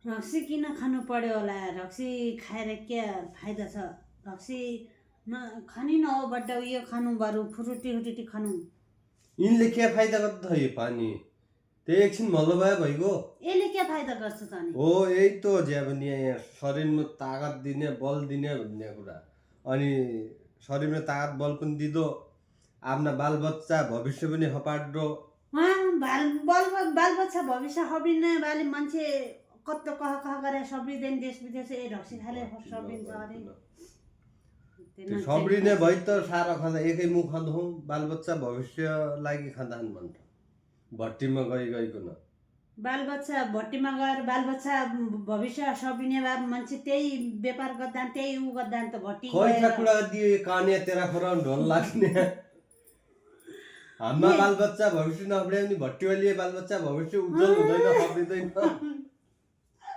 रक्सी किन खानु पर्यो होला? रक्सी खाएर के फाइदा छ? रक्सी खानी न हो बट उयो खानु बरु फ्रुटी खानु। यिनले के फाइदा गर्छ यो पानी? त्यही एकछिन मल्लो भयो भइगयो। यसले के फाइदा गर्छ त अनि? हो यही त ज्याभनी यहाँ शरीरमा ताकत दिने बल दिने भन्ने कुरा। अनि शरीरमा ताकत बल पनि दिदो, आफ्ना बालबच्चा भविष्य पनि हपाड्दो। बालबच्चा भविष्य हबिने वाले मान्छे कत्तो कह गरे सब्रिँदैन देश विदेश ए रक्सी खाले सब्रिन्छ अरे। त्यो सब्रिने भइ त सारा खाँदा एकै मुख खाँदो बालबच्चा भविष्य लागि खाँदान भन्छ भट्टीमा गइकन। बालबच्चा भट्टीमा गएर बालबच्चा भविष्य सबिने भए मान्छे त्यही व्यापार गर्दा त्यही उ गर्दा त भट्टी कैसा कुरा दियो काने तेरा खोरा ढोल लाग्ने। हाम्रा बालबच्चा भविष्य नहब्रे पनि भट्टीवाली बालबच्चा भविष्य उज्जवल हुँदैन, हब्रिँदैन।